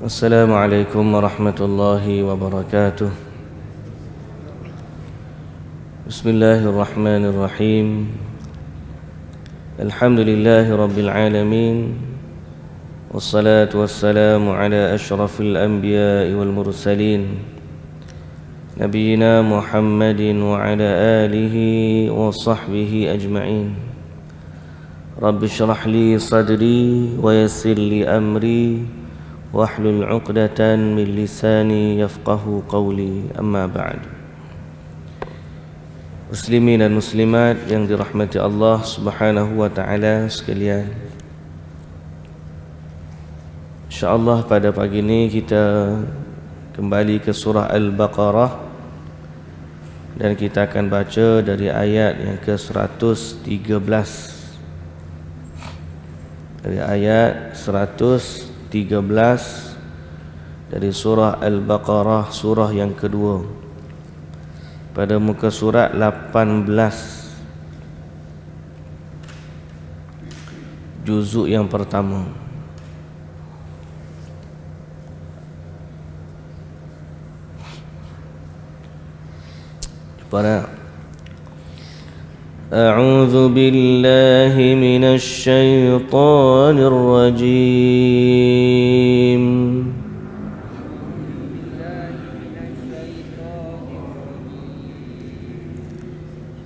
Assalamualaikum warahmatullahi wabarakatuh. Bismillahirrahmanirrahim. Alhamdulillahi rabbil alamin. Wassalatu wassalamu ala ashrafil anbiya'i wal mursalin, Nabiyyina Muhammadin wa ala alihi wa sahbihi ajma'in. Rabbi shrah li sadri wa yassir li amri wahlul 'uqdatan min lisani yafqahu qawli, amma ba'd. Muslimin dan muslimat yang dirahmati Allah Subhanahu wa taala sekalian, insyaallah pada pagi ini kita kembali ke surah Al-Baqarah dan kita akan baca dari ayat yang ke-113. Dari ayat 113 dari surah Al-Baqarah, surah yang kedua, pada muka surat 18, juzuk yang pertama. Pada أعوذ بالله من الشيطان الرجيم.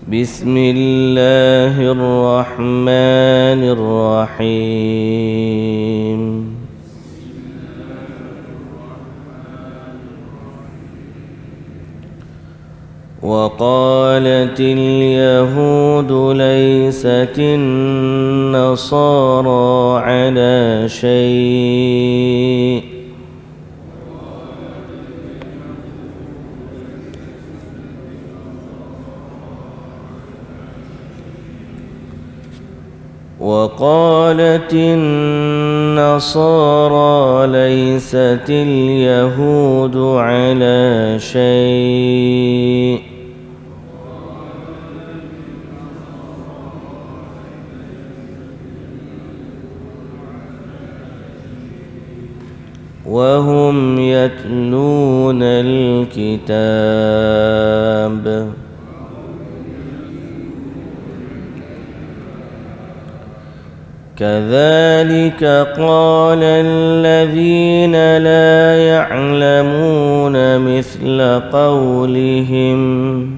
بسم الله الرحمن الرحيم. وقالت اليهود ليست النصارى على شيء وقالت النصارى ليست اليهود على شيء وهم يتلون الكتاب كذلك قال الذين لا يعلمون مثل قولهم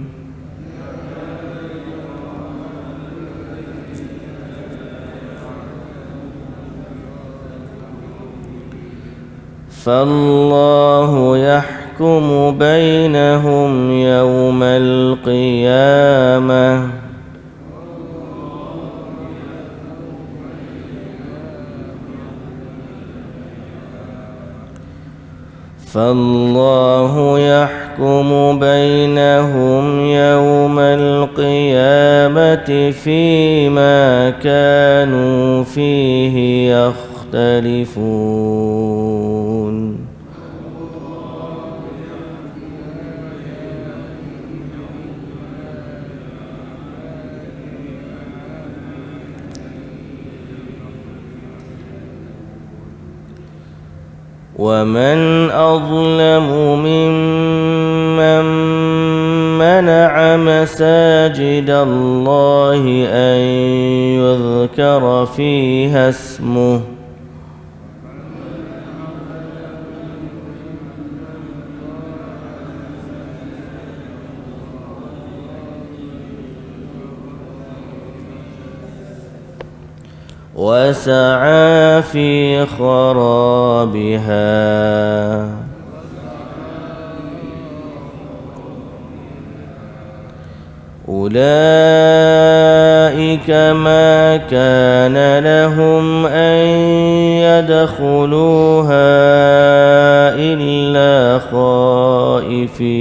فالله يحكم بينهم يوم القيامة فالله يحكم بينهم يوم القيامة فيما كانوا فيه يختلفون. ومن أظلم ممن منع مساجد الله أن يذكر فيها اسمه وسعى في خرابها أولئك ما كان لهم أن يدخلوها إلا خائفين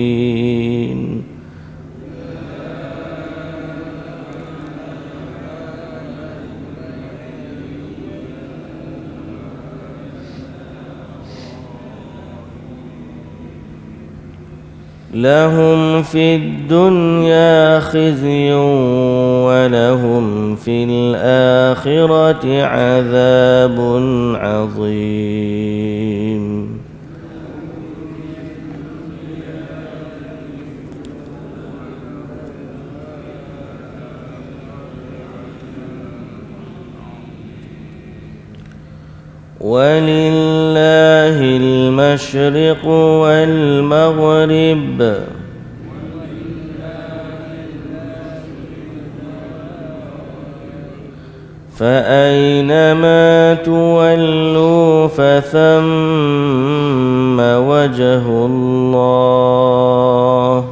لهم في الدنيا خزي ولهم في الآخرة عذاب عظيم. ولله المشرق والمغرب فأينما تولوا فثم وجه الله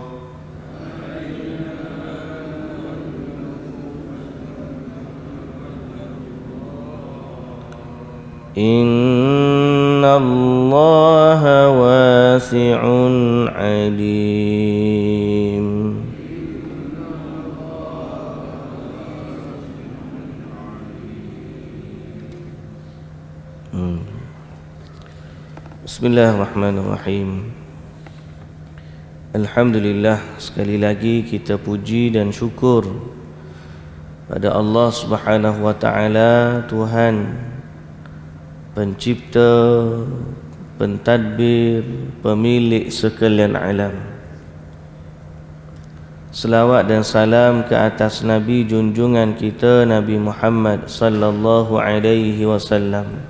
إن الله واسع عليم. Bismillahirrahmanirrahim. Alhamdulillah, sekali lagi kita puji dan syukur pada Allah Subhanahu wa taala, Tuhan pencipta, pentadbir, pemilik sekalian alam. Selawat dan salam ke atas Nabi junjungan kita Nabi Muhammad sallallahu alaihi wasallam,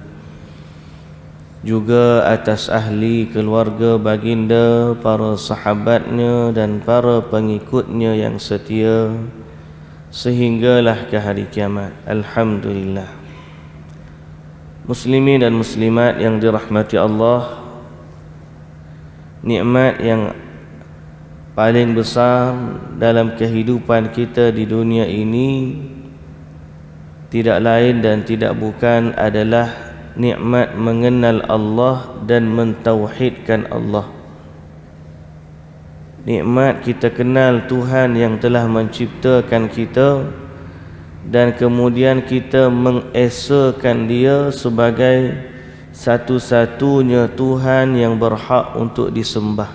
juga atas ahli keluarga baginda, para sahabatnya dan para pengikutnya yang setia sehinggalah ke hari kiamat. Alhamdulillah. Muslimin dan muslimat yang dirahmati Allah, nikmat yang paling besar dalam kehidupan kita di dunia ini tidak lain dan tidak bukan adalah nikmat mengenal Allah dan mentauhidkan Allah. Nikmat kita kenal Tuhan yang telah menciptakan kita dan kemudian kita mengesakan Dia sebagai satu-satunya Tuhan yang berhak untuk disembah.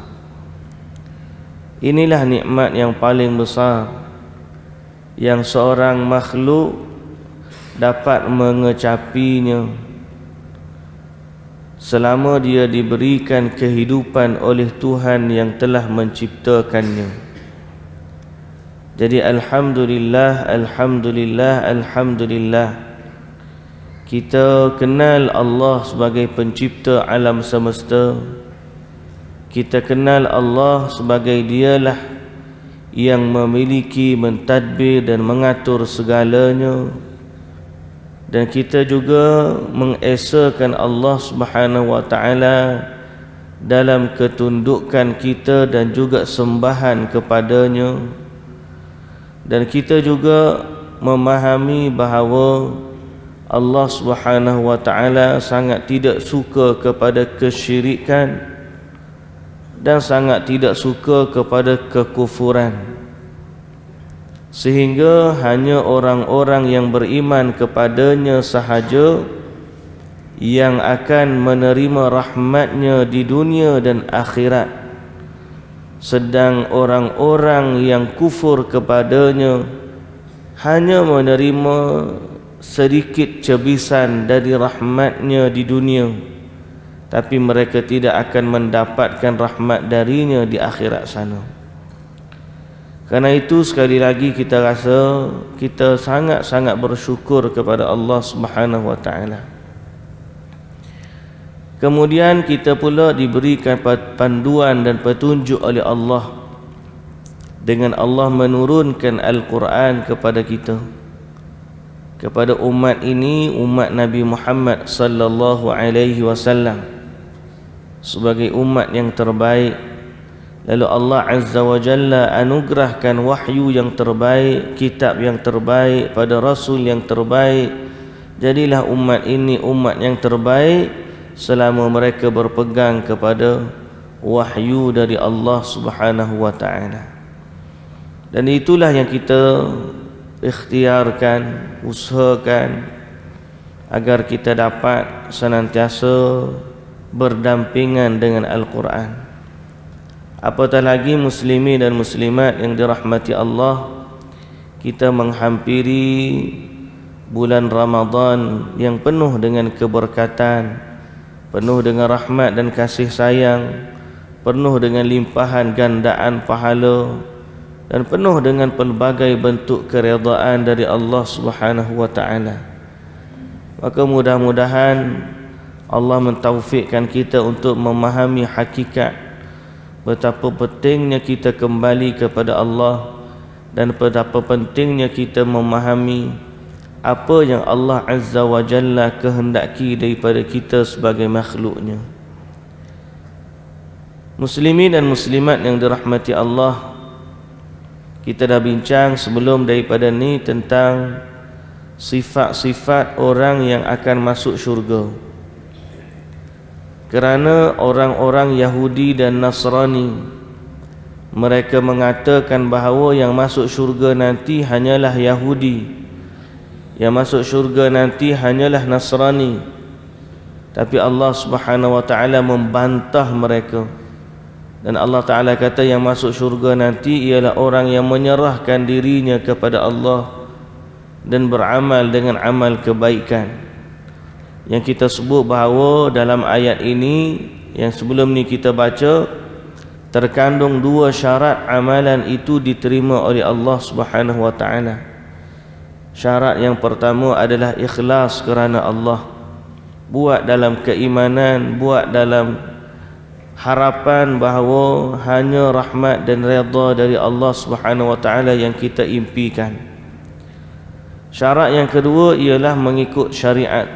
Inilah nikmat yang paling besar yang seorang makhluk dapat mengecapinya selama dia diberikan kehidupan oleh Tuhan yang telah menciptakannya. Jadi alhamdulillah, alhamdulillah, alhamdulillah, kita kenal Allah sebagai pencipta alam semesta. Kita kenal Allah sebagai Dialah yang memiliki, mentadbir dan mengatur segalanya. Dan kita juga mengesakan Allah Subhanahu wa taala dalam ketundukan kita dan juga sembahan kepadanya. Dan kita juga memahami bahawa Allah Subhanahu wa taala sangat tidak suka kepada kesyirikan dan sangat tidak suka kepada kekufuran, sehingga hanya orang-orang yang beriman kepadanya sahaja yang akan menerima rahmatnya di dunia dan akhirat. Sedang orang-orang yang kufur kepadanya hanya menerima sedikit cebisan dari rahmatnya di dunia, tapi mereka tidak akan mendapatkan rahmat darinya di akhirat sana. Karena itu sekali lagi kita rasa kita sangat-sangat bersyukur kepada Allah Subhanahu wa taala. Kemudian kita pula diberikan panduan dan petunjuk oleh Allah dengan Allah menurunkan Al-Quran kepada kita, kepada umat ini, umat Nabi Muhammad sallallahu alaihi wasallam, sebagai umat yang terbaik. Lalu Allah Azza wa Jalla anugerahkan wahyu yang terbaik, kitab yang terbaik pada Rasul yang terbaik. Jadilah umat ini umat yang terbaik selama mereka berpegang kepada wahyu dari Allah Subhanahu wa taala. Dan itulah yang kita ikhtiarkan, usahakan agar kita dapat senantiasa berdampingan dengan Al-Quran. Apatah lagi muslimin dan muslimat yang dirahmati Allah, kita menghampiri bulan Ramadan yang penuh dengan keberkatan, penuh dengan rahmat dan kasih sayang, penuh dengan limpahan gandaan pahala, dan penuh dengan pelbagai bentuk keredaan dari Allah Subhanahu wa taala. Maka mudah-mudahan Allah mentaufikkan kita untuk memahami hakikat betapa pentingnya kita kembali kepada Allah, dan betapa pentingnya kita memahami apa yang Allah Azza wa Jalla kehendaki daripada kita sebagai makhluknya. Muslimin dan muslimat yang dirahmati Allah, kita dah bincang sebelum daripada ni tentang sifat-sifat orang yang akan masuk syurga. Kerana orang-orang Yahudi dan Nasrani, mereka mengatakan bahawa yang masuk syurga nanti hanyalah Yahudi, yang masuk syurga nanti hanyalah Nasrani. Tapi Allah Subhanahu wa taala membantah mereka, dan Allah Taala kata yang masuk syurga nanti ialah orang yang menyerahkan dirinya kepada Allah dan beramal dengan amal kebaikan. Yang kita sebut bahawa dalam ayat ini yang sebelum ni kita baca, terkandung dua syarat amalan itu diterima oleh Allah Subhanahu wa taala. Syarat yang pertama adalah ikhlas kerana Allah, buat dalam keimanan, buat dalam harapan bahawa hanya rahmat dan redha dari Allah Subhanahu wa taala yang kita impikan. Syarat yang kedua ialah mengikut syariat,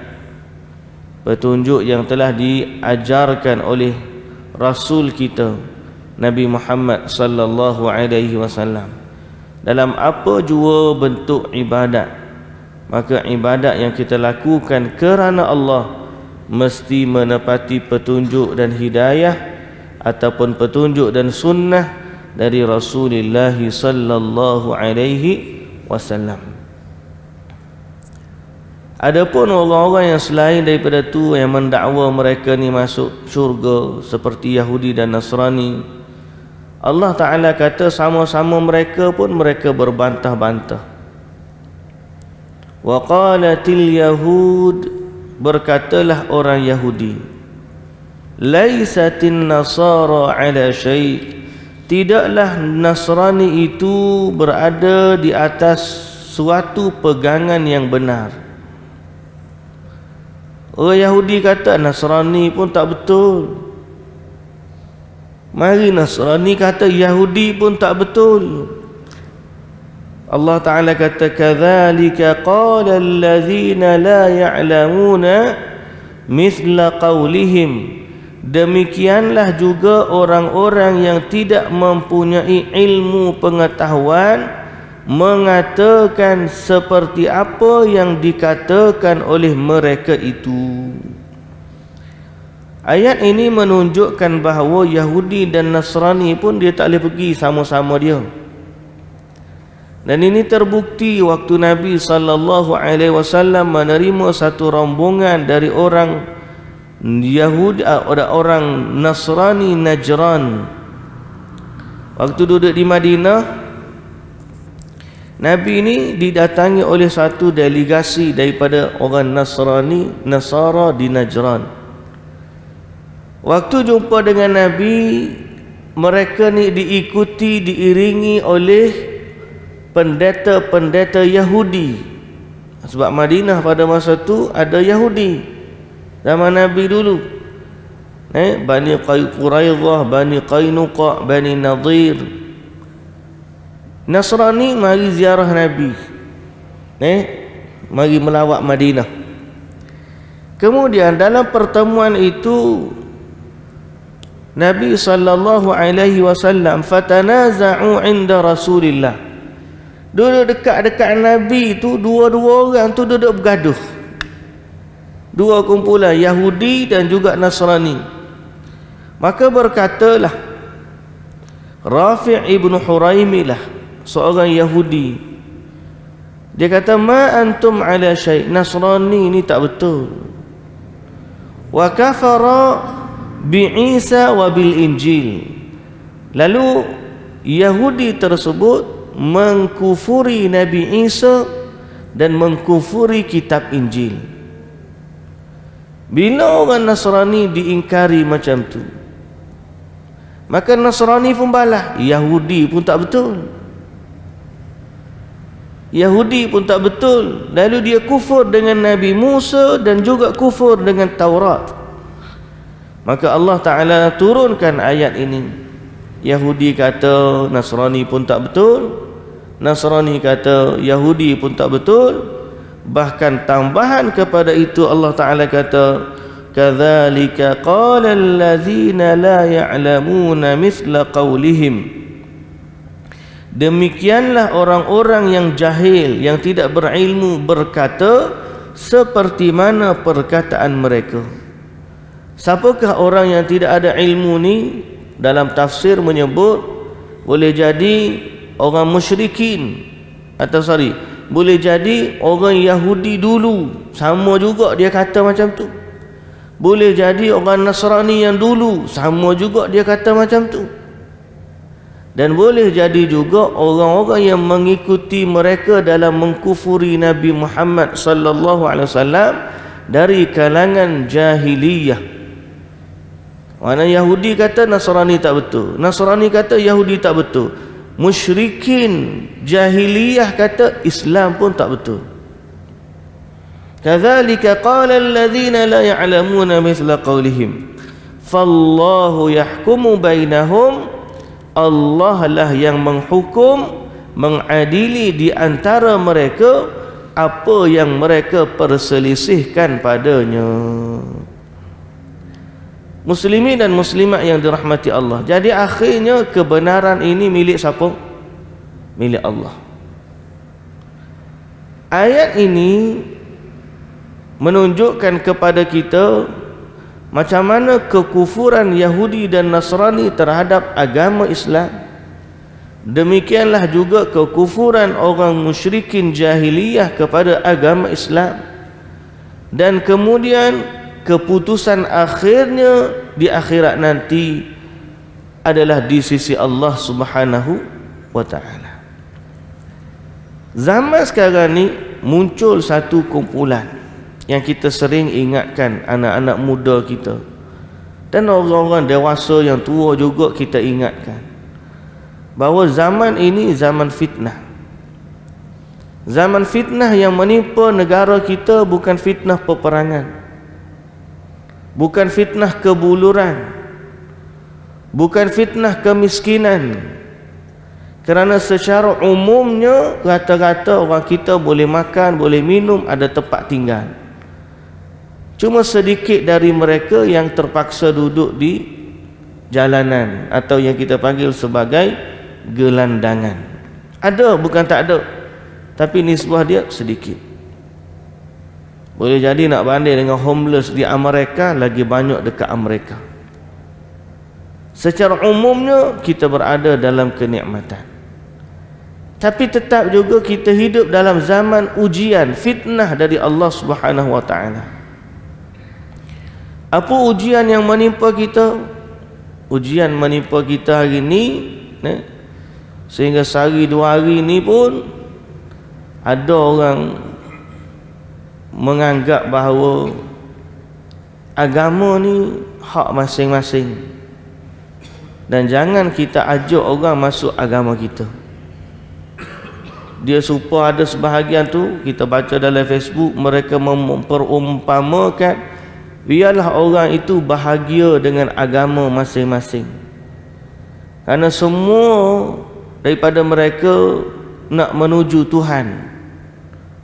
petunjuk yang telah diajarkan oleh Rasul kita Nabi Muhammad sallallahu alaihi wasallam dalam apa jua bentuk ibadat. Maka ibadat yang kita lakukan kerana Allah mesti menepati petunjuk dan hidayah ataupun petunjuk dan sunnah dari Rasulullah sallallahu alaihi wasallam. Adapun orang-orang yang selain daripada tu yang mendakwa mereka ni masuk syurga seperti Yahudi dan Nasrani, Allah Ta'ala kata sama-sama mereka pun mereka berbantah-bantah. Wa qalatil yahud, berkatalah orang Yahudi, laisatin nasara ala syai', tidaklah Nasrani itu berada di atas suatu pegangan yang benar. Orang Yahudi kata Nasrani pun tak betul, mari Nasrani kata Yahudi pun tak betul. Allah Ta'ala kata kadzalika qala allazina la ya'lamuna mithla qawlihim, demikianlah juga orang-orang yang tidak mempunyai ilmu pengetahuan mengatakan seperti apa yang dikatakan oleh mereka itu. Ayat ini menunjukkan bahawa Yahudi dan Nasrani pun dia tak boleh pergi sama-sama dia. Dan ini terbukti waktu Nabi sallallahu alaihi wasallam menerima satu rombongan dari orang Yahudi, orang Nasrani Najran. Waktu duduk di Madinah, Nabi ini didatangi oleh satu delegasi daripada orang Nasara di Najran. Waktu jumpa dengan Nabi, mereka ni diikuti, diiringi oleh pendeta-pendeta Yahudi. Sebab Madinah pada masa tu ada Yahudi zaman Nabi dulu. Bani Quraidah, Bani Qainuqa, Bani Nadir. Nasrani mari ziarah Nabi, mari melawat Madinah. Kemudian dalam pertemuan itu Nabi sallallahu alaihi wasallam fatanaza'u 'inda Rasulillah, duduk dekat-dekat Nabi tu, dua-dua orang tu duduk bergaduh, dua kumpulan Yahudi dan juga Nasrani. Maka berkatalah Rafi' ibn Huraimilah, seorang Yahudi, dia kata ma antum ala syai', Nasrani ni tak betul, wa kafara bi Isa wa bil Injil, Lalu Yahudi tersebut mengkufuri Nabi Isa dan mengkufuri kitab Injil. Bila orang Nasrani diingkari macam tu, maka Nasrani pun balas, Yahudi pun tak betul. Yahudi pun tak betul. Lalu dia kufur dengan Nabi Musa dan juga kufur dengan Taurat. Maka Allah Ta'ala turunkan ayat ini. Yahudi kata Nasrani pun tak betul, Nasrani kata Yahudi pun tak betul. Bahkan tambahan kepada itu Allah Ta'ala kata, kadzalika qala allazina la ya'lamuna mithla qawlihim, demikianlah orang-orang yang jahil, yang tidak berilmu berkata seperti mana perkataan mereka. Siapakah orang yang tidak ada ilmu ni? Dalam tafsir menyebut boleh jadi orang musyrikin, atau boleh jadi orang Yahudi dulu, sama juga dia kata macam tu. Boleh jadi orang Nasrani yang dulu, sama juga dia kata macam tu. Dan boleh jadi juga orang-orang yang mengikuti mereka dalam mengkufuri Nabi Muhammad sallallahu alaihi wasallam dari kalangan jahiliyah. Mana Yahudi kata Nasrani tak betul, Nasrani kata Yahudi tak betul, musyrikin jahiliyah kata Islam pun tak betul. Kadzalika qala allazina la ya'lamuna mithla qawlihim fallahu yahkumu bainahum, Allah lah yang menghukum, mengadili di antara mereka apa yang mereka perselisihkan padanya. Muslimin dan muslimat yang dirahmati Allah, jadi akhirnya kebenaran ini milik siapa? Milik Allah. Ayat ini menunjukkan kepada kita macam mana kekufuran Yahudi dan Nasrani terhadap agama Islam. Demikianlah juga kekufuran orang musyrikin jahiliyah kepada agama Islam. Dan kemudian keputusan akhirnya di akhirat nanti adalah di sisi Allah Subhanahu wa ta'ala. Zaman sekarang ni muncul satu kumpulan yang kita sering ingatkan anak-anak muda kita, dan orang-orang dewasa yang tua juga kita ingatkan, bahawa zaman ini zaman fitnah. Zaman fitnah yang menimpa negara kita bukan fitnah peperangan, bukan fitnah kebuluran, bukan fitnah kemiskinan. Kerana secara umumnya rata-rata orang kita boleh makan, boleh minum, ada tempat tinggal. Cuma sedikit dari mereka yang terpaksa duduk di jalanan atau yang kita panggil sebagai gelandangan. Ada, bukan tak ada, tapi nisbah dia sedikit. Boleh jadi nak banding dengan homeless di Amerika, lagi banyak dekat Amerika. Secara umumnya kita berada dalam kenikmatan, tapi tetap juga kita hidup dalam zaman ujian, fitnah dari Allah Subhanahu wa ta'ala. Apa ujian yang menimpa kita? Ujian menimpa kita hari ni, sehingga sehari dua hari ni pun ada orang menganggap bahawa agama ni hak masing-masing, dan jangan kita ajak orang masuk agama kita. Dia supaya ada sebahagian tu, kita baca dalam Facebook, mereka memperumpamakan biarlah orang itu bahagia dengan agama masing-masing, kerana semua daripada mereka nak menuju Tuhan,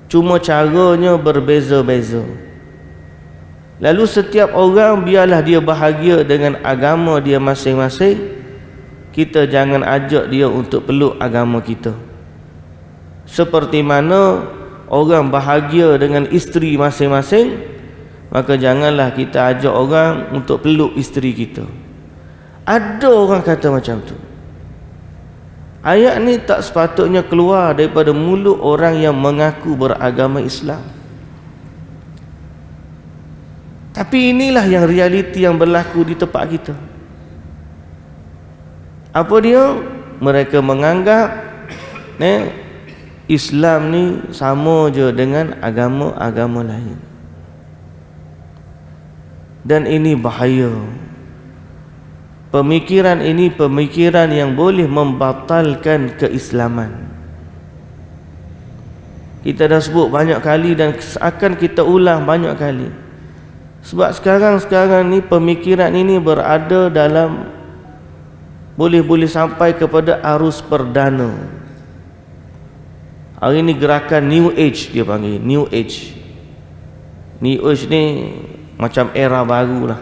cuma caranya berbeza-beza. Lalu setiap orang biarlah dia bahagia dengan agama dia masing-masing. Kita jangan ajak dia untuk peluk agama kita. Seperti mana orang bahagia dengan isteri masing-masing, maka janganlah kita ajak orang untuk peluk isteri kita. Ada orang kata macam tu. Ayat ni tak sepatutnya keluar daripada mulut orang yang mengaku beragama Islam. Tapi inilah yang realiti yang berlaku di tempat kita. Apa dia? Mereka menganggap Islam ni sama je dengan agama-agama lain. Dan ini bahaya. Pemikiran ini pemikiran yang boleh membatalkan keislaman. Kita dah sebut banyak kali dan akan kita ulang banyak kali. Sebab sekarang ni pemikiran ini berada dalam boleh sampai kepada arus perdana. Hari ni gerakan New Age dia panggil, New Age. New Age ni macam era baru lah.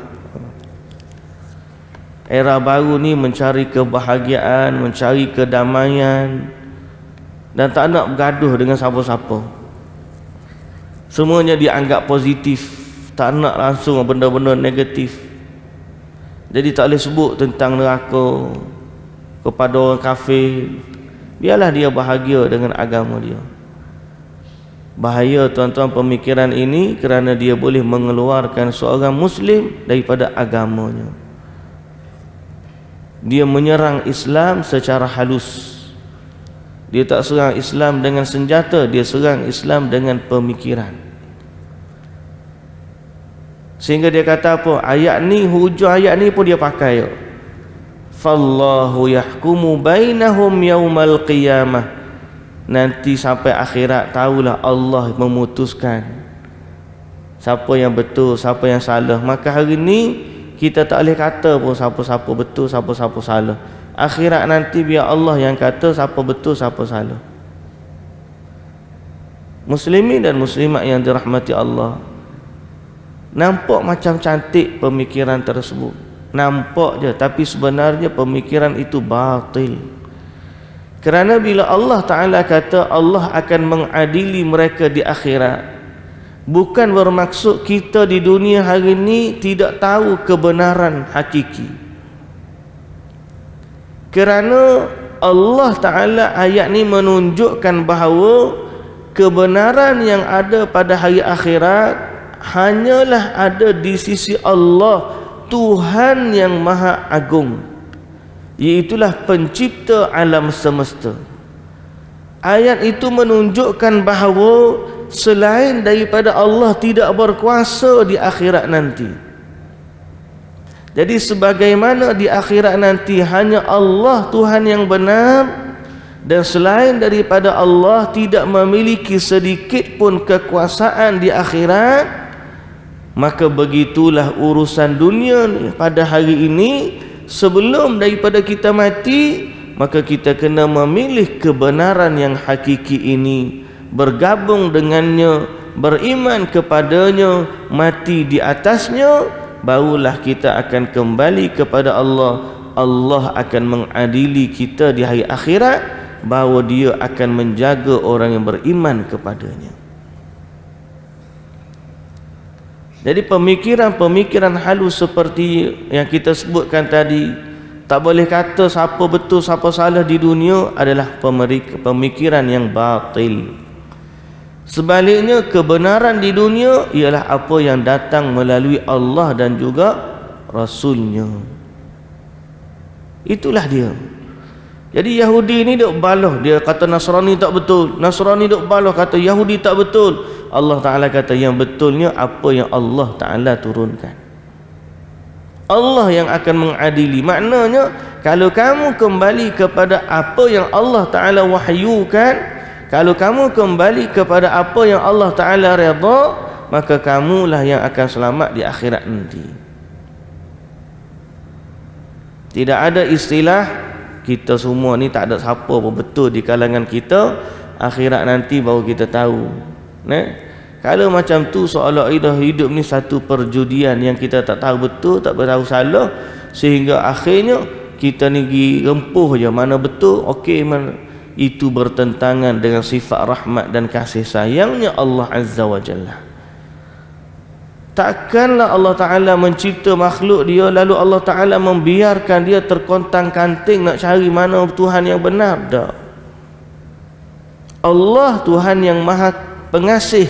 Era baru ni mencari kebahagiaan, mencari kedamaian dan tak nak bergaduh dengan siapa-siapa. Semuanya dianggap positif, tak nak langsung benda-benda negatif. Jadi tak boleh sebut tentang neraka kepada orang kafir. Biarlah dia bahagia dengan agama dia. Bahaya tuan-tuan pemikiran ini kerana dia boleh mengeluarkan seorang Muslim daripada agamanya. Dia menyerang Islam secara halus. Dia tak serang Islam dengan senjata, dia serang Islam dengan pemikiran. Sehingga dia kata apa? Ayat ni, hujung ayat ni pun dia pakai. Fallahu yahkumu bainahum yaumal qiyamah. Nanti sampai akhirat tahulah Allah memutuskan siapa yang betul, siapa yang salah. Maka hari ni kita tak boleh kata pun siapa-siapa betul, siapa-siapa salah. Akhirat nanti biar Allah yang kata siapa betul, siapa salah. Muslimin dan muslimat yang dirahmati Allah, nampak macam cantik pemikiran tersebut, nampak je, tapi sebenarnya pemikiran itu batil. Kerana bila Allah Ta'ala kata Allah akan mengadili mereka di akhirat, bukan bermaksud kita di dunia hari ini tidak tahu kebenaran hakiki. Kerana Allah Ta'ala ayat ni menunjukkan bahawa kebenaran yang ada pada hari akhirat hanyalah ada di sisi Allah, Tuhan yang Maha Agung, iaitulah pencipta alam semesta. Ayat itu menunjukkan bahawa selain daripada Allah tidak berkuasa di akhirat nanti. Jadi sebagaimana di akhirat nanti hanya Allah Tuhan yang benar, dan selain daripada Allah tidak memiliki sedikit pun kekuasaan di akhirat, maka begitulah urusan dunia pada hari ini. Sebelum daripada kita mati, maka kita kena memilih kebenaran yang hakiki ini, bergabung dengannya, beriman kepadanya, mati di atasnya, barulah kita akan kembali kepada Allah. Allah akan mengadili kita di hari akhirat, bahawa dia akan menjaga orang yang beriman kepadanya. Jadi pemikiran-pemikiran halus seperti yang kita sebutkan tadi, tak boleh kata siapa betul siapa salah di dunia, adalah pemikiran yang batil. Sebaliknya kebenaran di dunia ialah apa yang datang melalui Allah dan juga Rasulnya. Itulah dia. Jadi Yahudi ni duk baloh, dia kata Nasrani tak betul, Nasrani duk baloh kata Yahudi tak betul. Allah Ta'ala kata yang betulnya apa yang Allah Ta'ala turunkan. Allah yang akan mengadili. Maknanya kalau kamu kembali kepada apa yang Allah Ta'ala wahyukan, kalau kamu kembali kepada apa yang Allah Ta'ala redha, maka kamulah yang akan selamat di akhirat nanti. Tidak ada istilah kita semua ni tak ada siapa pun betul di kalangan kita, akhirat nanti baru kita tahu. Kalau macam tu seolah-olah hidup ni satu perjudian yang kita tak tahu betul, tak tahu salah, sehingga akhirnya kita ni pergi rempuh je mana betul, okey mana. Itu bertentangan dengan sifat rahmat dan kasih sayangnya Allah Azza wa Jalla. Takkanlah Allah Ta'ala mencipta makhluk dia, lalu Allah Ta'ala membiarkan dia terkontang-kanting nak cari mana Tuhan yang benar. Tak. Allah Tuhan yang maha pengasih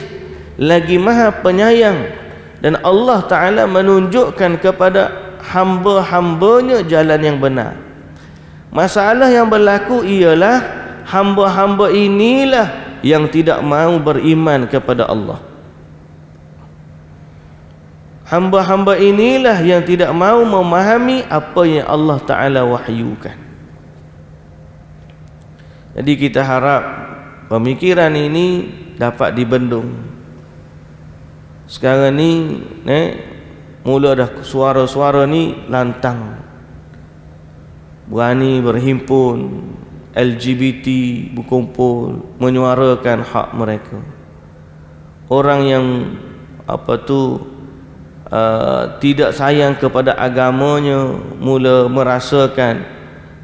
lagi maha penyayang, dan Allah Ta'ala menunjukkan kepada hamba-hambanya jalan yang benar. Masalah yang berlaku ialah hamba-hamba inilah yang tidak mau beriman kepada Allah. Hamba-hamba inilah yang tidak mau memahami apa yang Allah Ta'ala wahyukan. Jadi kita harap pemikiran ini dapat dibendung. Sekarang ni mula dah suara-suara ni lantang, berani berhimpun, LGBT berkumpul menyuarakan hak mereka. Orang yang tidak sayang kepada agamanya mula merasakan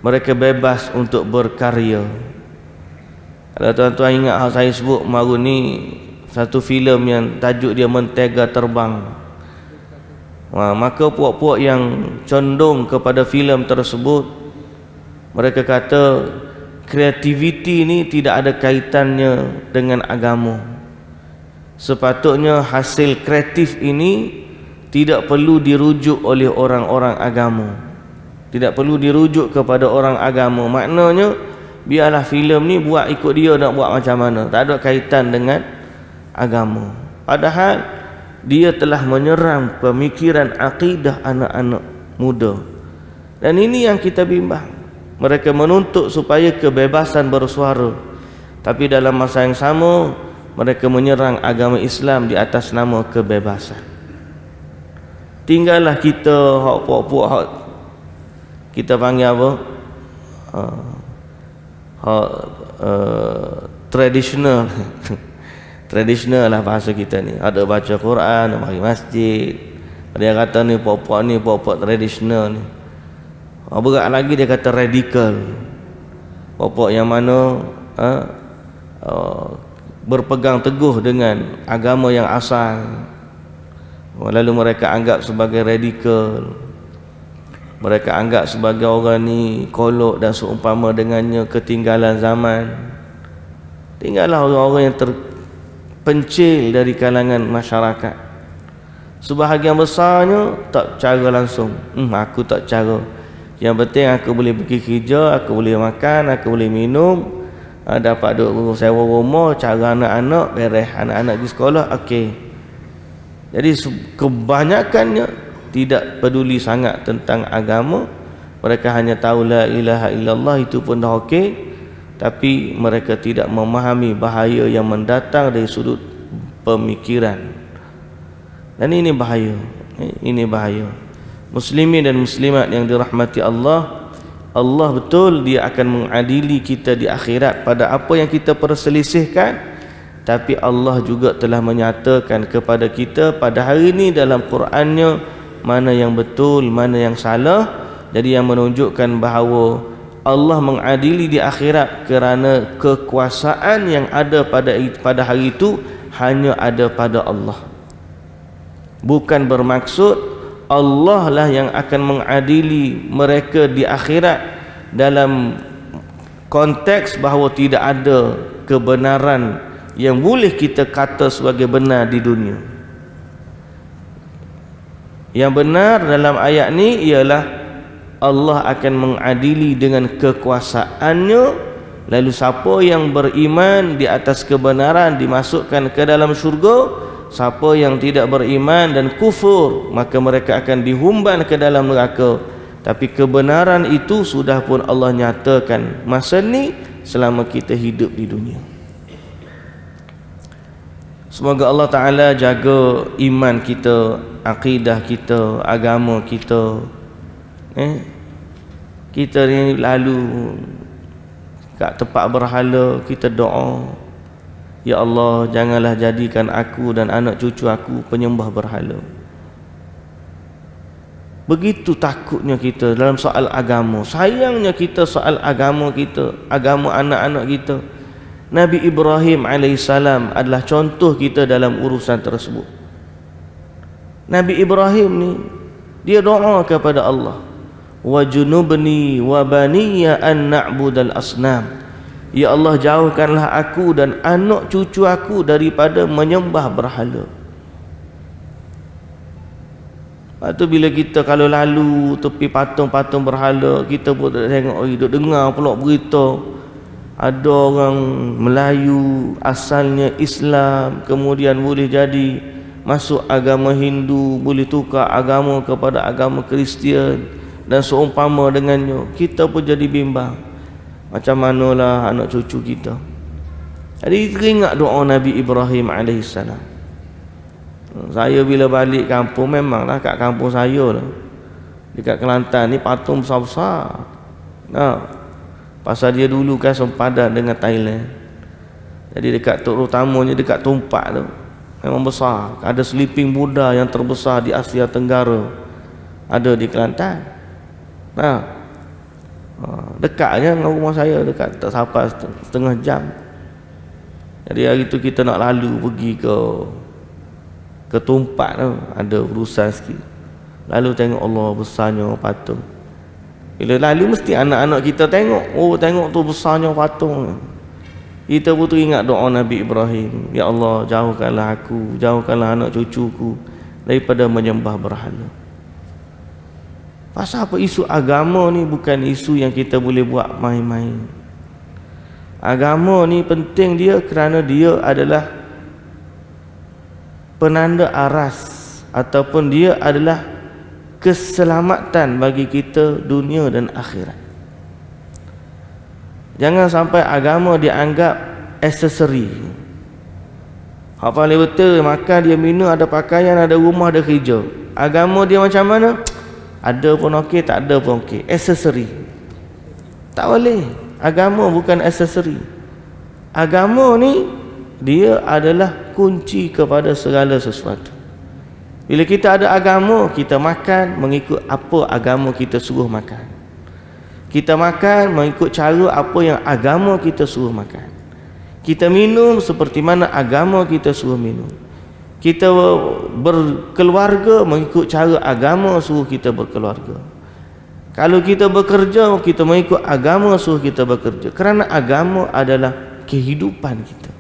mereka bebas untuk berkarya. Kalau tuan-tuan ingat hal saya sebut baru ni, satu filem yang tajuk dia Mentega Terbang. Maka puak-puak yang condong kepada filem tersebut, mereka kata kreativiti ni tidak ada kaitannya dengan agama. Sepatutnya hasil kreatif ini tidak perlu dirujuk oleh orang-orang agama, tidak perlu dirujuk kepada orang agama. Maknanya biarlah filem ni buat ikut dia nak buat macam mana, tak ada kaitan dengan agama. Padahal dia telah menyerang pemikiran akidah anak-anak muda. Dan ini yang kita bimbang. Mereka menuntut supaya kebebasan bersuara, tapi dalam masa yang sama mereka menyerang agama Islam di atas nama kebebasan. Tinggallah kita puak-puak kita panggil apa? Tradisional. Tradisional lah bahasa kita ni. Ada baca Quran, mari masjid. Dia kata ni puak-puak tradisional ni. Berat lagi dia kata radikal. Puak-puak yang mana berpegang teguh dengan agama yang asal, lalu mereka anggap sebagai radikal. Mereka anggap sebagai orang ni kolok dan seumpama dengannya ketinggalan zaman. Tinggallah orang-orang yang terpencil dari kalangan masyarakat. Sebahagian besarnya tak cara langsung. Aku tak cara. Yang penting aku boleh pergi kerja, aku boleh makan, aku boleh minum, dapat duduk sewa rumah, cara anak-anak beres, anak-anak di sekolah, okey. Jadi kebanyakannya tidak peduli sangat tentang agama. Mereka hanya tahu la ilaha illallah, itu pun dah okey. Tapi mereka tidak memahami bahaya yang mendatang dari sudut pemikiran. Dan ini bahaya. Ini bahaya. Muslimin dan muslimat yang dirahmati Allah, Allah betul dia akan mengadili kita di akhirat pada apa yang kita perselisihkan. Tapi Allah juga telah menyatakan kepada kita pada hari ini dalam Qurannya mana yang betul, mana yang salah. Jadi yang menunjukkan bahawa Allah mengadili di akhirat kerana kekuasaan yang ada pada hari itu hanya ada pada Allah. Bukan bermaksud Allah lah yang akan mengadili mereka di akhirat dalam konteks bahawa tidak ada kebenaran yang boleh kita kata sebagai benar di dunia. Yang benar dalam ayat ni ialah Allah akan mengadili dengan kekuasaannya, lalu siapa yang beriman di atas kebenaran dimasukkan ke dalam syurga, siapa yang tidak beriman dan kufur maka mereka akan dihumban ke dalam neraka. Tapi kebenaran itu sudah pun Allah nyatakan masa ni selama kita hidup di dunia. Semoga Allah Ta'ala jaga iman kita, akidah kita, agama kita. Kita ni lalu kat tempat berhala, kita doa, ya Allah, janganlah jadikan aku dan anak cucu aku penyembah berhala. Begitu takutnya kita dalam soal agama. Sayangnya kita soal agama kita, agama anak-anak kita. Nabi Ibrahim alaihissalam adalah contoh kita dalam urusan tersebut. Nabi Ibrahim ni dia doa kepada Allah, wajnubni wa baniya an na'budal asnam. Ya Allah, jauhkanlah aku dan anak cucu aku daripada menyembah berhala. Lepas tu bila kita kalau lalu tepi patung-patung berhala, kita pun tengok, duk dengar pula berita ada orang Melayu asalnya Islam, kemudian boleh jadi masuk agama Hindu, boleh tukar agama kepada agama Kristian dan seumpama dengannya. Kita pun jadi bimbang, macam manalah anak cucu kita. Jadi teringat doa Nabi Ibrahim AS. Saya bila balik kampung, memanglah kat kampung saya lah, dekat Kelantan ni patung besar-besar. Pasal dia dulu kan sempadan dengan Thailand. Jadi dekat terutamanya dekat Tumpak tu memang besar. Ada Sleeping Buddha yang terbesar di Asia Tenggara, ada di Kelantan. Dekatnya dengan rumah saya, dekat tak sampai setengah jam. Jadi hari tu kita nak lalu pergi ke Tumpak tu, ada urusan sikit. Lalu tengok Allah besarnya patung. Bila lalu mesti anak-anak kita tengok, oh tengok tu besarnya patung. Kita pun teringat doa Nabi Ibrahim, ya Allah jauhkanlah aku, jauhkanlah anak cucuku daripada menyembah berhala. Pasal apa? Isu agama ni bukan isu yang kita boleh buat main-main. Agama ni penting dia kerana dia adalah penanda aras, ataupun dia adalah keselamatan bagi kita dunia dan akhirat. Jangan sampai agama dianggap aksesori. Hak paling betul, makan dia minum, ada pakaian, ada rumah, ada kerja. Agama dia macam mana? Ada pun okey, tak ada pun okey. Aksesori. Tak boleh. Agama bukan aksesori. Agama ni dia adalah kunci kepada segala sesuatu. Bila kita ada agama, kita makan mengikut apa agama kita suruh makan. Kita makan mengikut cara apa yang agama kita suruh makan. Kita minum seperti mana agama kita suruh minum. Kita berkeluarga mengikut cara agama suruh kita berkeluarga. Kalau kita bekerja, kita mengikut agama suruh kita bekerja. Kerana agama adalah kehidupan kita.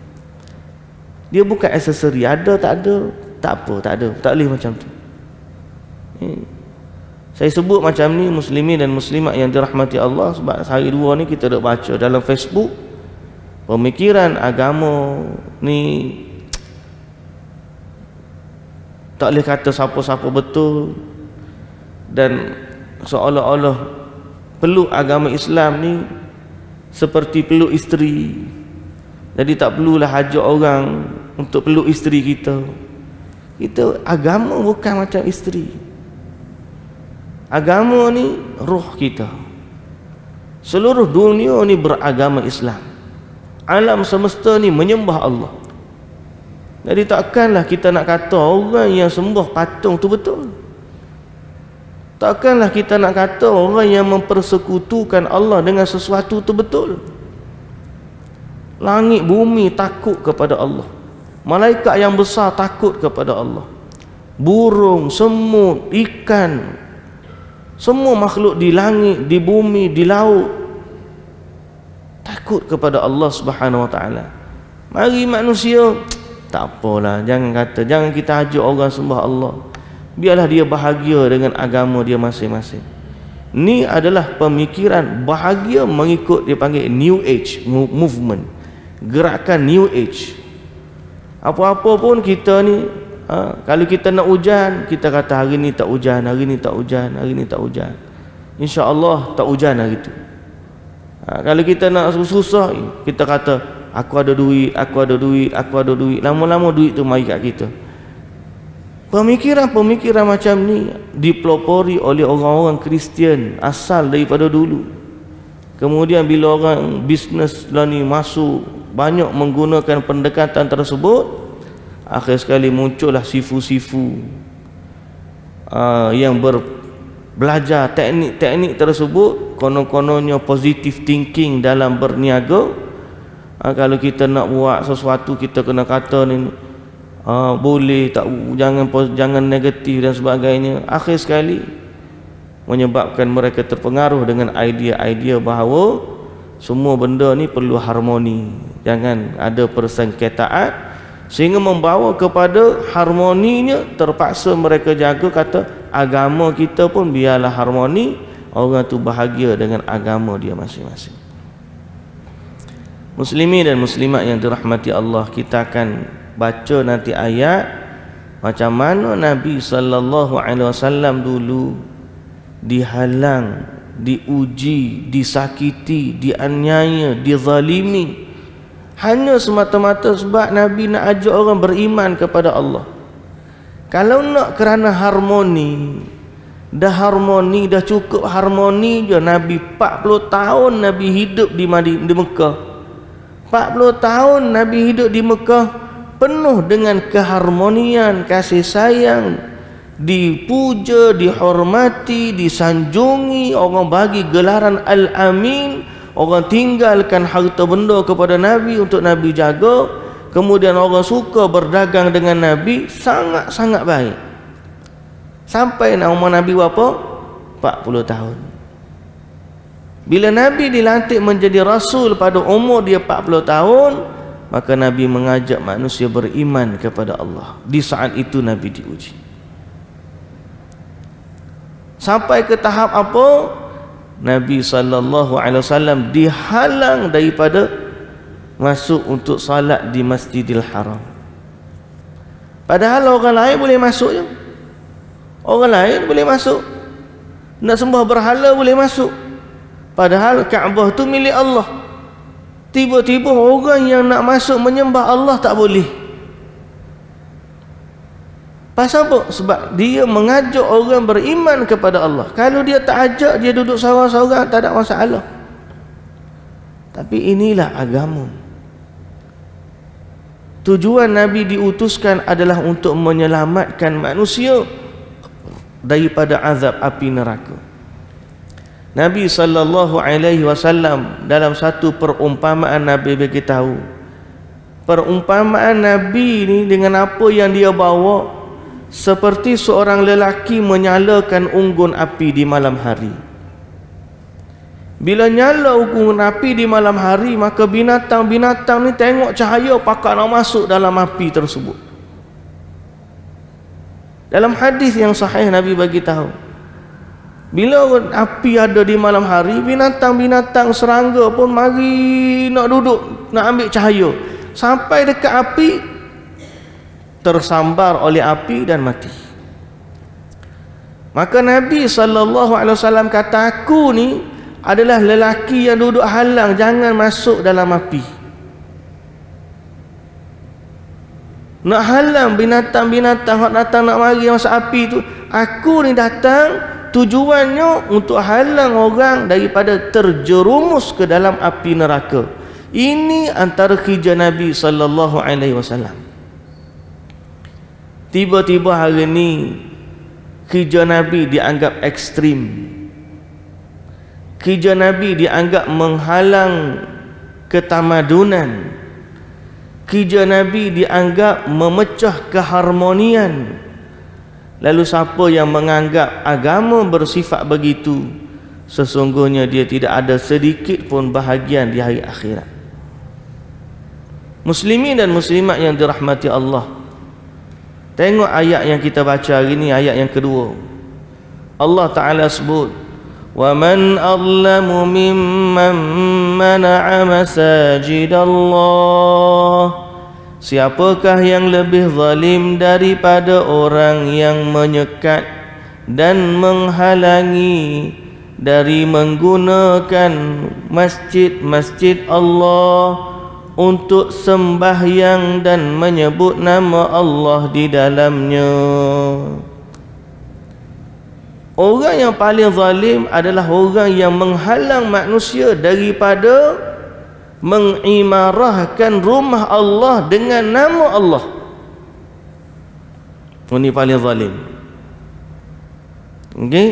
Dia bukan aksesori. Ada tak ada, tak apa, tak ada, tak boleh macam tu. Saya sebut macam ni muslimin dan muslimat yang dirahmati Allah, sebab hari dua ni kita dah baca dalam Facebook pemikiran agama ni tak boleh kata siapa-siapa betul, dan seolah-olah peluk agama Islam ni seperti peluk isteri. Jadi tak perlulah hajat orang untuk peluk isteri kita. Agama bukan macam isteri. Agama ni roh kita. Seluruh dunia ni beragama Islam. Alam semesta ni menyembah Allah. Jadi takkanlah kita nak kata orang yang sembah patung tu betul. Takkanlah kita nak kata orang yang mempersekutukan Allah dengan sesuatu tu betul. Langit bumi takut kepada Allah. Malaikat yang besar takut kepada Allah. Burung, semut, ikan, semua makhluk di langit, di bumi, di laut takut kepada Allah Subhanahu Wa Taala. Mari manusia, tak apalah, jangan kita ajak orang sembah Allah. Biarlah dia bahagia dengan agama dia masing-masing. Ni adalah pemikiran bahagia mengikut, dia panggil New Age movement, gerakan New Age. Apa-apa pun kita ni, kalau kita nak hujan, kita kata hari ni tak hujan, hari ni tak hujan, hari ni tak hujan, insya-Allah tak hujan hari tu. Kalau kita nak susah, kita kata aku ada duit, aku ada duit, aku ada duit. Lama-lama duit tu mari kat kita. Pemikiran-pemikiran macam ni dipelopori oleh orang-orang Kristian asal daripada dulu. Kemudian bila orang bisnes lah ni masuk, banyak menggunakan pendekatan tersebut, akhir sekali muncullah sifu-sifu yang belajar teknik-teknik tersebut. Konon-kononnya positive thinking dalam berniaga. Kalau kita nak buat sesuatu, kita kena kata ni boleh tak, jangan negatif dan sebagainya. Akhir sekali menyebabkan mereka terpengaruh dengan idea-idea bahawa semua benda ni perlu harmoni, jangan ada persengketaan, sehingga membawa kepada harmoninya terpaksa mereka jaga, kata agama kita pun biarlah harmoni, orang tu bahagia dengan agama dia masing-masing. Muslimin dan muslimat yang dirahmati Allah, kita akan baca nanti ayat macam mana Nabi sallallahu alaihi wasallam dulu dihalang, diuji, disakiti, dianiaya, dizalimi, hanya semata-mata sebab Nabi nak ajak orang beriman kepada Allah. Kalau nak kerana harmoni, dah cukup harmoni je. Nabi 40 tahun Nabi hidup di Mekah. 40 tahun Nabi hidup di Mekah penuh dengan keharmonian, kasih sayang, dipuja, dihormati, disanjungi, orang bagi gelaran Al-Amin, orang tinggalkan harta benda kepada Nabi untuk Nabi jaga. Kemudian orang suka berdagang dengan Nabi, sangat-sangat baik. Sampai umur Nabi berapa? 40 tahun. Bila Nabi dilantik menjadi Rasul pada umur dia 40 tahun, maka Nabi mengajak manusia beriman kepada Allah. Di saat itu Nabi diuji. Sampai ke tahap apa? Nabi SAW dihalang daripada masuk untuk salat di Masjidil Haram. Padahal orang lain boleh masuk je. Orang lain boleh masuk. Nak sembah berhala boleh masuk. Padahal Kaabah tu milik Allah. Tiba-tiba orang yang nak masuk menyembah Allah tak boleh. Pasal apa? Sebab dia mengajak orang beriman kepada Allah. Kalau dia tak ajak, dia duduk seorang-seorang, tak ada masalah. Tapi inilah agama. Tujuan Nabi diutuskan adalah untuk menyelamatkan manusia daripada azab api neraka. Nabi SAW dalam satu perumpamaan Nabi bagi tahu, perumpamaan Nabi ni dengan apa yang dia bawa seperti seorang lelaki menyalakan unggun api di malam hari. Bila nyala unggun api di malam hari, maka binatang-binatang ni tengok cahaya pakak nak masuk dalam api tersebut. Dalam hadis yang sahih Nabi bagi tahu, bila api ada di malam hari, binatang-binatang serangga pun mari nak duduk, nak ambil cahaya. Sampai dekat api, tersambar oleh api dan mati. Maka Nabi SAW kata, aku ni adalah lelaki yang duduk halang, jangan masuk dalam api. Nak halang binatang-binatang yang datang nak mari masuk api tu. Aku ni datang tujuannya untuk halang orang daripada terjerumus ke dalam api neraka. Ini antara kerja Nabi SAW. Tiba-tiba hari ni kerja Nabi dianggap ekstrim. Kerja Nabi dianggap menghalang ketamadunan. Kerja Nabi dianggap memecah keharmonian. Lalu siapa yang menganggap agama bersifat begitu, sesungguhnya dia tidak ada sedikit pun bahagian di hari akhirat. Muslimin dan muslimat yang dirahmati Allah, tengok ayat yang kita baca hari ini, ayat yang kedua. Allah Ta'ala sebut, وَمَنْ أَظْلَمُ مِمَّنْ مَنَعَ مَسَاجِدَ اللَّهِ. Siapakah yang lebih zalim daripada orang yang menyekat dan menghalangi dari menggunakan masjid-masjid Allah untuk sembahyang dan menyebut nama Allah di dalamnya. Orang yang paling zalim adalah orang yang menghalang manusia daripada mengimarahkan rumah Allah dengan nama Allah. Ini paling zalim. Okey?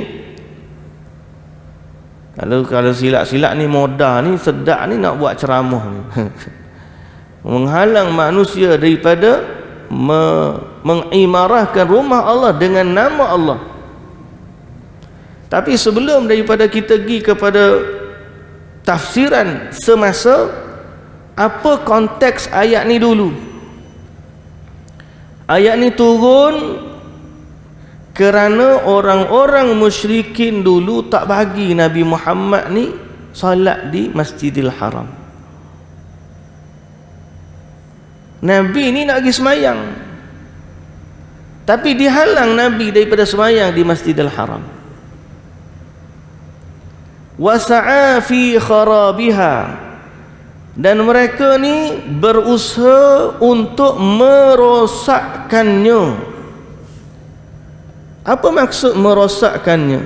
Kalau silat-silat ni moda ni sedap ni nak buat ceramah ni. Menghalang manusia daripada mengimarahkan rumah Allah dengan nama Allah. Tapi sebelum daripada kita pergi kepada tafsiran semasa, apa konteks ayat ni dulu? Ayat ni turun Kerana orang-orang musyrikin dulu tak bagi Nabi Muhammad ni solat di Masjidil Haram. Nabi ni nak pergi semayang, tapi dihalang Nabi daripada semayang di Masjidil Haram. Wasa'a fi kharabiha, dan mereka ni berusaha untuk merosakkannya. Apa maksud merosakkannya?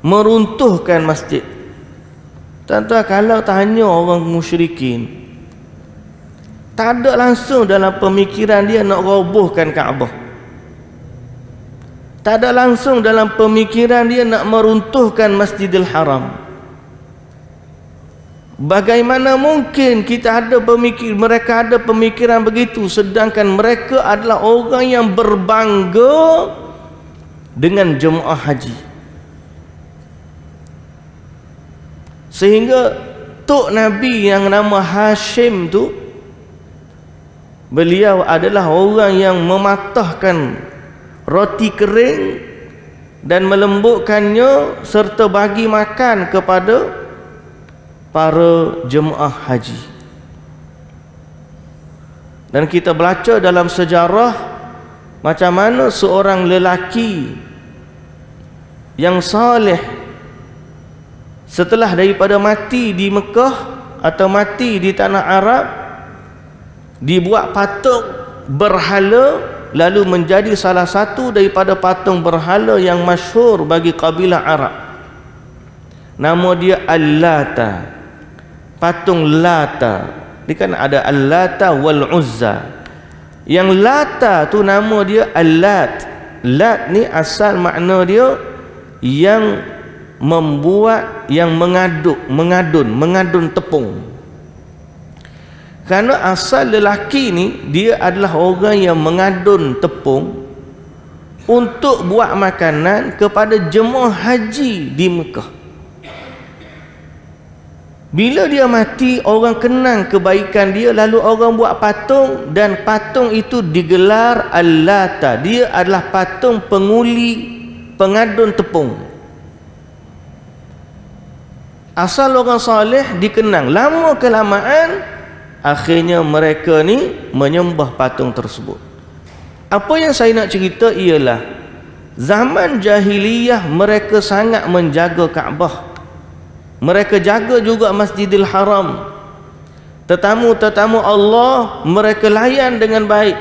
Meruntuhkan masjid. Tuan-tuan, kalau tanya orang musyrikin, tak ada langsung dalam pemikiran dia nak robohkan Kaabah. Tak ada langsung dalam pemikiran dia nak meruntuhkan Masjidil Haram. Bagaimana mungkin mereka ada pemikiran begitu, sedangkan mereka adalah orang yang berbangga dengan jemaah haji. Sehingga Tok Nabi yang nama Hashim tu, beliau adalah orang yang mematahkan roti kering dan melembutkannya serta bagi makan kepada para jemaah haji. Dan kita baca dalam sejarah macam mana seorang lelaki yang saleh setelah daripada mati di Mekah atau mati di tanah Arab, dibuat patung berhala, lalu menjadi salah satu daripada patung berhala yang masyhur bagi kabilah Arab. Nama dia Al-Lata, patung Lata. Dia kan ada Al-Lata wal Uzza. Yang Lata tu nama dia Al-Lat. Lat ni asal makna dia yang membuat, yang mengadun tepung. Kerana asal lelaki ni dia adalah orang yang mengadun tepung untuk buat makanan kepada jemaah haji di Mekah. Bila dia mati, orang kenang kebaikan dia, lalu orang buat patung, dan patung itu digelar Al-Lata. Dia adalah patung penguli, pengadun tepung. Asal orang soleh dikenang. Lama kelamaan akhirnya mereka ni menyembah patung tersebut. Apa yang saya nak cerita ialah zaman jahiliyah mereka sangat menjaga Kaabah. Mereka jaga juga Masjidil Haram. Tetamu-tetamu Allah mereka layan dengan baik.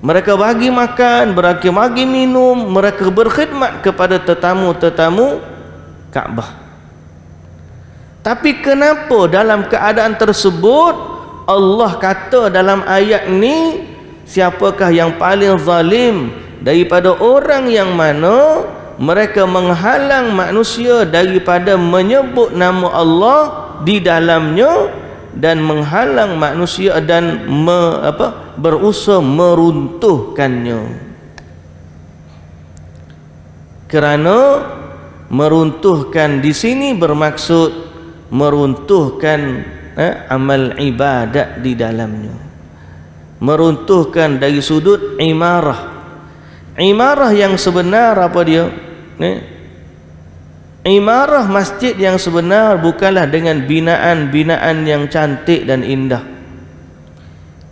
Mereka bagi makan, mereka bagi minum, mereka berkhidmat kepada tetamu-tetamu Kaabah. Tapi kenapa dalam keadaan tersebut Allah kata dalam ayat ni, siapakah yang paling zalim daripada orang yang mana mereka menghalang manusia daripada menyebut nama Allah di dalamnya, dan menghalang manusia dan berusaha meruntuhkannya. Kerana meruntuhkan di sini bermaksud meruntuhkan amal ibadat di dalamnya. Meruntuhkan dari sudut imarah. Imarah yang sebenar apa dia? Imarah masjid yang sebenar bukanlah dengan binaan-binaan yang cantik dan indah.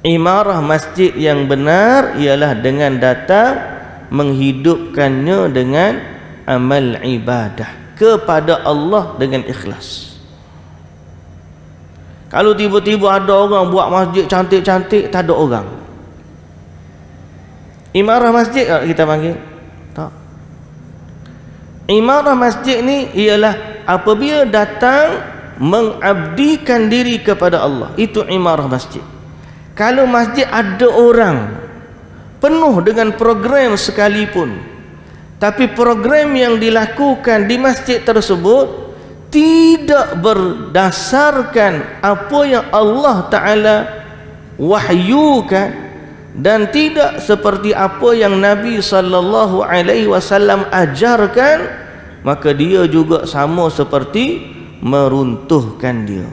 Imarah masjid yang benar ialah dengan datang menghidupkannya dengan amal ibadah kepada Allah dengan ikhlas. Kalau tiba-tiba ada orang buat masjid cantik-cantik, tak ada orang. Imarah masjid kita panggil? Tak. Imarah masjid ni ialah apabila datang mengabdikan diri kepada Allah. Itu imarah masjid. Kalau masjid ada orang penuh dengan program sekalipun, tapi program yang dilakukan di masjid tersebut tidak berdasarkan apa yang Allah Ta'ala wahyukan, dan tidak seperti apa yang Nabi sallallahu alaihi wasallam ajarkan, maka dia juga sama seperti meruntuhkan dia.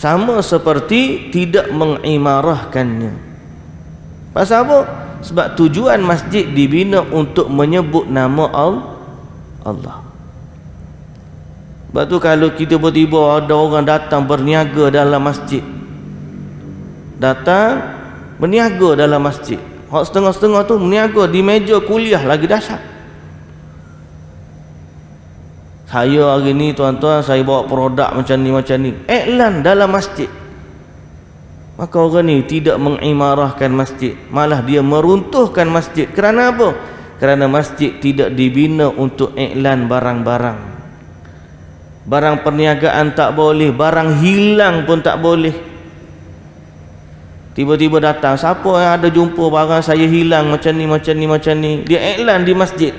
sama seperti tidak mengimarahkannya. Pasal apa? Sebab tujuan masjid dibina untuk menyebut nama Allah. Sebab tu kalau kita tiba-tiba ada orang datang berniaga dalam masjid, datang berniaga dalam masjid, hak setengah-setengah tu berniaga di meja kuliah, lagi dahsyat. Saya hari ni tuan-tuan, saya bawa produk macam ni, iklan dalam masjid. Maka orang ni tidak mengimarahkan masjid, malah dia meruntuhkan masjid. Kerana apa? Kerana masjid tidak dibina untuk iklan barang-barang. Barang perniagaan tak boleh, barang hilang pun tak boleh. Tiba-tiba datang, siapa yang ada jumpa barang saya hilang macam ni, dia iklan di masjid.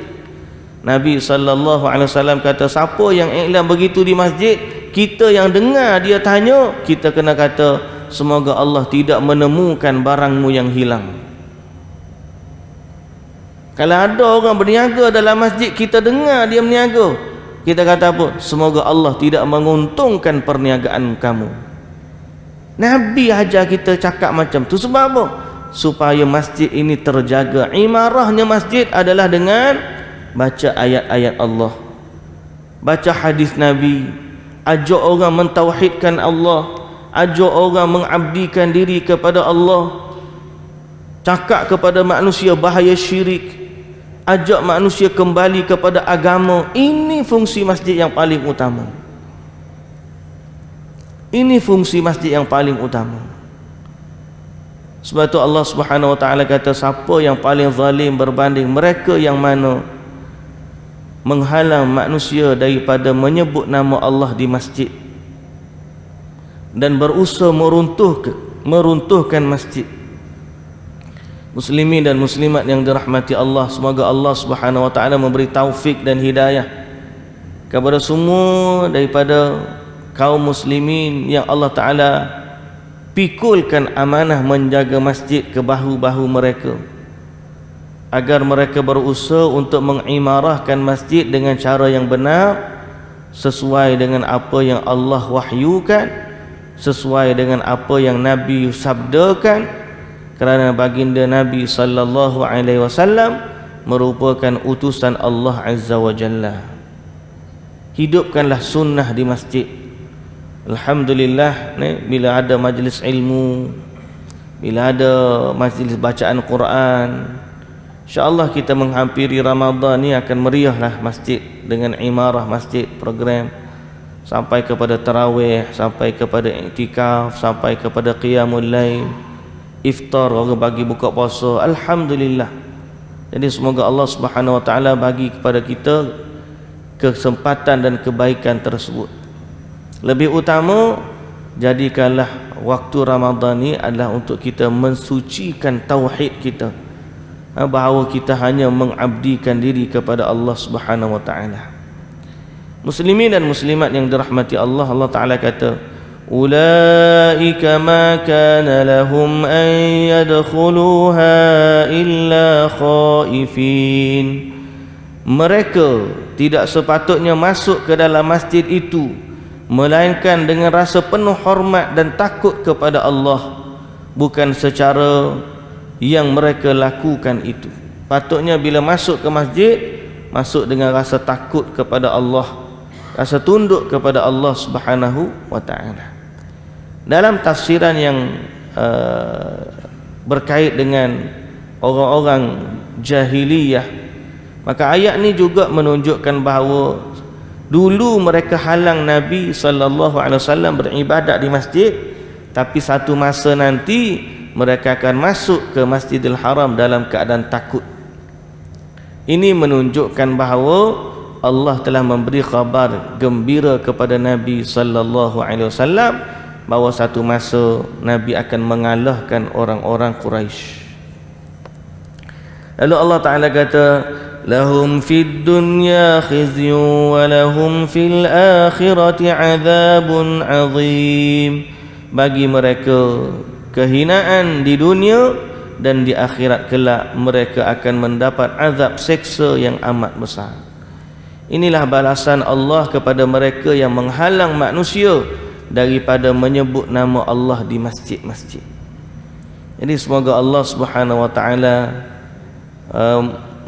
Nabi SAW kata, siapa yang iklan begitu di masjid, kita yang dengar dia tanya, kita kena kata, semoga Allah tidak menemukan barangmu yang hilang. Kalau ada orang berniaga dalam masjid, kita dengar dia berniaga, kita kata apa? Semoga Allah tidak menguntungkan perniagaan kamu. Nabi ajar kita cakap macam tu. Sebab apa? Supaya masjid ini terjaga. Imarahnya masjid adalah dengan baca ayat-ayat Allah, baca hadis Nabi, ajak orang mentauhidkan Allah, ajak orang mengabdikan diri kepada Allah, cakap kepada manusia bahaya syirik, ajak manusia kembali kepada agama. Ini fungsi masjid yang paling utama. Ini fungsi masjid yang paling utama. Sebab tu Allah Subhanahu wa taala kata, siapa yang paling zalim berbanding mereka yang mana menghalang manusia daripada menyebut nama Allah di masjid dan berusaha meruntuhkan masjid. Muslimin dan muslimat yang dirahmati Allah, semoga Allah Subhanahu wa taala memberi taufik dan hidayah kepada semua daripada kaum muslimin yang Allah taala pikulkan amanah menjaga masjid ke bahu-bahu mereka, agar mereka berusaha untuk mengimarahkan masjid dengan cara yang benar, sesuai dengan apa yang Allah wahyukan, sesuai dengan apa yang Nabi sabdakan. Kerana baginda Nabi sallallahu alaihi wasallam merupakan utusan Allah Azza wa Jalla. Hidupkanlah sunnah di masjid. Alhamdulillah, bila ada majlis ilmu, bila ada majlis bacaan Quran, InsyaAllah kita menghampiri Ramadan ni akan meriahlah masjid dengan imarah masjid, program sampai kepada tarawih, sampai kepada iktikaf, sampai kepada qiyamul lail, iftar, orang bagi buka puasa. Alhamdulillah. Jadi semoga Allah Subhanahu wa taala bagi kepada kita kesempatan dan kebaikan tersebut. Lebih utama, jadikanlah waktu Ramadan ni adalah untuk kita mensucikan tauhid kita, bahawa kita hanya mengabdikan diri kepada Allah Subhanahu wa taala. Muslimin dan muslimat yang dirahmati Allah, Allah taala kata, ulaika ma kana lahum an yadkhuluha illa khaifin. Mereka tidak sepatutnya masuk ke dalam masjid itu melainkan dengan rasa penuh hormat dan takut kepada Allah, bukan secara yang mereka lakukan itu. Patutnya bila masuk ke masjid, masuk dengan rasa takut kepada Allah, rasa tunduk kepada Allah Subhanahu wa taala. Dalam tafsiran yang berkait dengan orang-orang jahiliyah, maka ayat ni juga menunjukkan bahawa dulu mereka halang Nabi SAW beribadat di masjid, tapi satu masa nanti mereka akan masuk ke Masjidil Haram dalam keadaan takut. Ini menunjukkan bahawa Allah telah memberi khabar gembira kepada Nabi SAW bahawa satu masa Nabi akan mengalahkan orang-orang Quraisy. Lalu Allah Ta'ala kata, lahum fid dunya khizyun wa lahum fil akhirati azabun azim. Bagi mereka kehinaan di dunia, dan di akhirat kelak mereka akan mendapat azab seksa yang amat besar. Inilah balasan Allah kepada mereka yang menghalang manusia daripada menyebut nama Allah di masjid-masjid. Jadi semoga Allah Subhanahu wa taala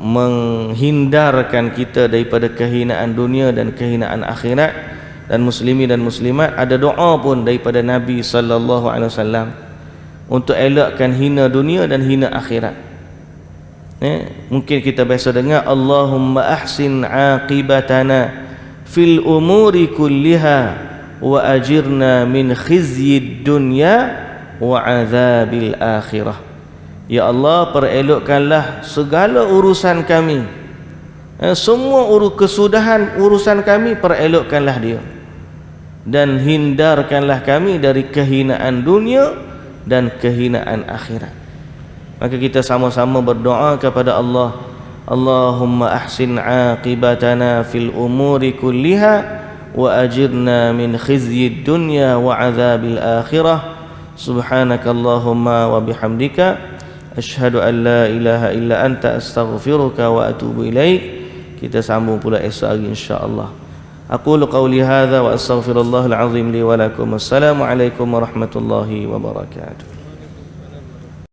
menghindarkan kita daripada kehinaan dunia dan kehinaan akhirat. Dan muslimin dan muslimat, ada doa pun daripada Nabi sallallahu alaihi wasallam untuk elakkan hina dunia dan hina akhirat. Mungkin kita biasa dengar, Allahumma ahsin aqibatana fil umuri kulliha wa ajirna min khizyid dunya wa azabil akhirah. Ya Allah, perelokkanlah segala urusan kami, semua kesudahan urusan kami perelokkanlah dia, dan hindarkanlah kami dari kehinaan dunia dan kehinaan akhirat. Maka kita sama-sama berdoa kepada Allah, Allahumma ahsin aqibatana fil umuri kulliha wa ajirna min khizyid dunya wa azabil akhirah. Subhanakallahumma wa bihamdika asyhadu an la ilaha illa anta astaghfiruka wa atubu ilaik. Kita sambung pula esok hari insya-Allah. Aqulu qawli hadza wa astaghfirullahal azim li wa lakum. Assalamualaikum warahmatullahi wabarakatuh.